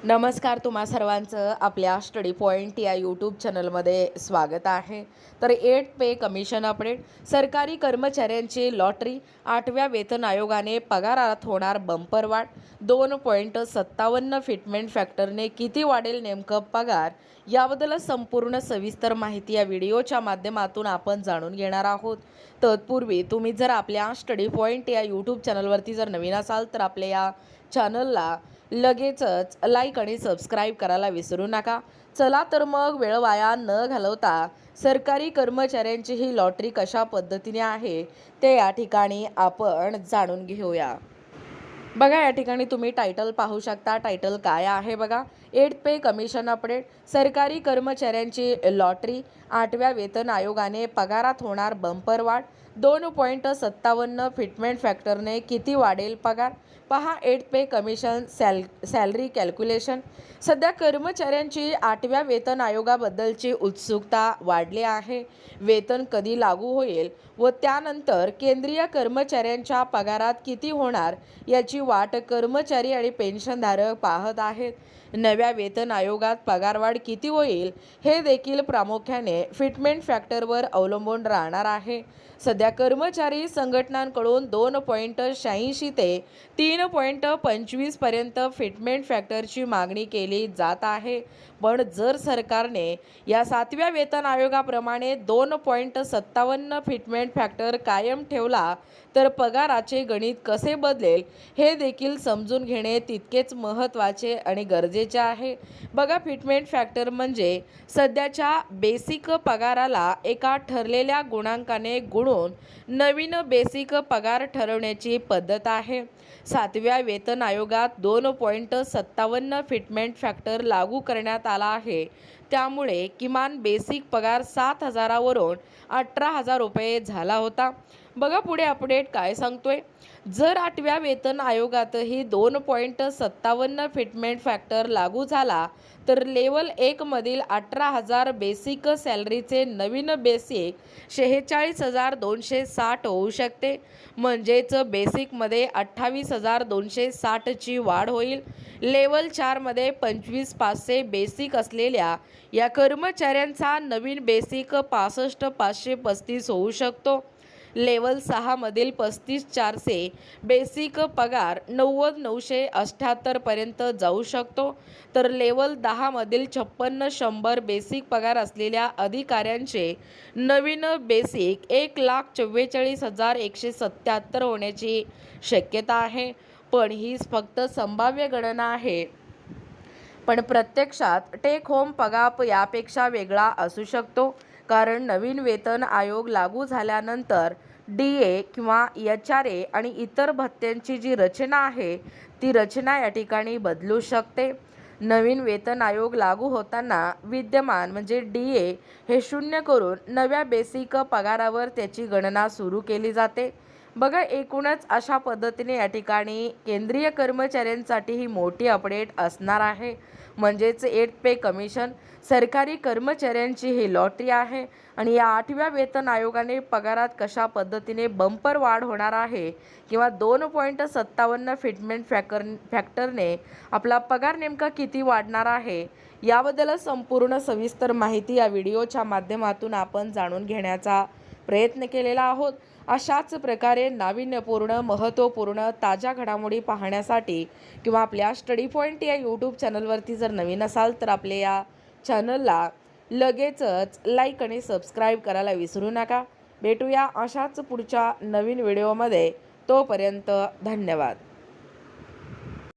नमस्कार, तुम्हा सर्वांचं आपल्या स्टडी पॉईंट या यूट्यूब चॅनलमध्ये स्वागत आहे. तर 8 पे कमिशन अपडेट. सरकारी कर्मचाऱ्यांची लॉटरी. 8व्या वेतन आयोगाने पगारात होणार बंपर वाढ. 2.57 फिटमेंट फॅक्टरने किती वाढेल नेमकं पगार, याबद्दल संपूर्ण सविस्तर माहिती या व्हिडिओच्या माध्यमातून आपण जाणून घेणार आहोत. तत्पूर्वी तुम्ही जर आपल्या स्टडी पॉईंट या यूट्यूब चॅनलवरती जर नवीन असाल तर आपल्या या चॅनलला लगेचच लाईक आणि सबस्क्राईब करायला विसरू नका. चला तर मग वेळ वाया न घालवता सरकारी कर्मचाऱ्यांची ही लॉटरी कशा पद्धतीने आहे ते या ठिकाणी आपण जाणून घेऊया. बघा, या ठिकाणी तुम्ही टायटल पाहू शकता. टायटल काय आहे बघा, 8 पे कमिशन अपडेट. सरकारी कर्मचाऱ्यांची लॉटरी. 8व्या वेतन आयोगाने पगारात होणार बंपर वाढ. 2.57 फिटमेंट फॅक्टरने किती वाढेल पगार, पहा 8 पे कमिशन सॅलरी कॅल्क्युलेशन. सध्या कर्मचाऱ्यांची 8व्या वेतन आयोगाबद्दलची उत्सुकता वाढली आहे. वेतन कधी लागू होईल व त्यानंतर केंद्रीय कर्मचाऱ्यांच्या पगारात किती होणार याची वाट कर्मचारी आणि पेन्शनधारक पाहत आहेत. नव्या वेतन आयोगात पगारवाढ किती होईल हे देखील प्रामुख्याने फिटमेंट फॅक्टरवर अवलंबून राहणार आहे. सध्या कर्मचारी संघटनांकडून 2.86 ते 3.25 पर्यंत फिटमेंट फॅक्टरची मागणी केली जात आहे. पण जर सरकारने या 7व्या वेतन आयोगाप्रमाणे 2.57 फिटमेंट फॅक्टर कायम ठेवला तर पगाराचे गणित कसे बदलेल हे देखील समजून घेणे तितकेच महत्त्वाचे आणि गरजेचे आहे. बघा, फिटमेंट फॅक्टर म्हणजे सध्याच्या बेसिक पगाराला एका ठरलेल्या गुणांकाने गुणून नवीन बेसिक पगार ठरवण्याची पद्धत आहे. 7व्या वेतन आयोगात 2.57 फिटमेंट फॅक्टर लागू करण्यात आला आहे. त्यामुळे किमान बेसिक पगार 7,000 वरून 18,000 रुपये झाला होता. बघा पुढे अपडेट काय सांगतोय. जर 8व्या वेतन आयोगातही 2.57 फिटमेंट फॅक्टर लागू झाला तर लेवल 1 मधील 18,000 बेसिक सॅलरीचे नवीन बेसिक 46,260 होऊ शकते. म्हणजेच बेसिकमध्ये 28,260 ची वाढ होईल. लेवल 4 मध्ये 25,500 बेसिक असलेल्या या कर्मचाऱ्यांचा नवीन बेसिक 65,535 होऊ शकतो. लेवल 6 मधील 35,400 बेसिक पगार 90,978 पर्यंत जाऊ शकतो. तर लेवल 10 मधील 56,100 बेसिक पगार असलेल्या अधिकाऱ्यांचे नवीन बेसिक 1,44,177 होण्याची शक्यता आहे. पण ही फक्त संभाव्य गणना आहे. पण प्रत्यक्षात टेक होम पगार यापेक्षा वेगळा असू शकतो. कारण नवीन वेतन आयोग लागू झाल्यानंतर DA किंवा HRA आणि इतर भत्त्यांची जी रचना आहे ती रचना या ठिकाणी बदलू शकते. नवीन वेतन आयोग लागू होताना विद्यमान म्हणजे DA हे 0 करून नव्या बेसिक पगारावर त्याची गणना सुरू केली जाते. बघा, एकूणच अशा पद्धतीने या ठिकाणी केंद्रीय कर्मचाऱ्यांसाठी ही मोठी अपडेट असणार आहे. म्हणजेच 8 पे कमिशन. सरकारी कर्मचाऱ्यांची ही लॉटरी आहे आणि या 8व्या वेतन आयोगाने पगारात कशा पद्धतीने बंपर वाढ होणार आहे किंवा 2.57 फिटमेंट फॅक्टरने आपला पगार नेमका किती वाढणार आहे याबद्दल संपूर्ण सविस्तर माहिती या व्हिडिओच्या माध्यमातून आपण जाणून घेण्याचा प्रयत्न केलेला आहोत. अशाच प्रकारे नाविन्यपूर्ण, महत्त्वपूर्ण, ताज्या घडामोडी पाहण्यासाठी किंवा आपल्या स्टडी पॉईंट या यूट्यूब चॅनलवरती जर नवीन असाल तर आपल्या या चॅनलला लगेचच लाईक आणि सबस्क्राईब करायला विसरू नका. भेटूया अशाच पुढच्या नवीन व्हिडिओमध्ये. तोपर्यंत धन्यवाद.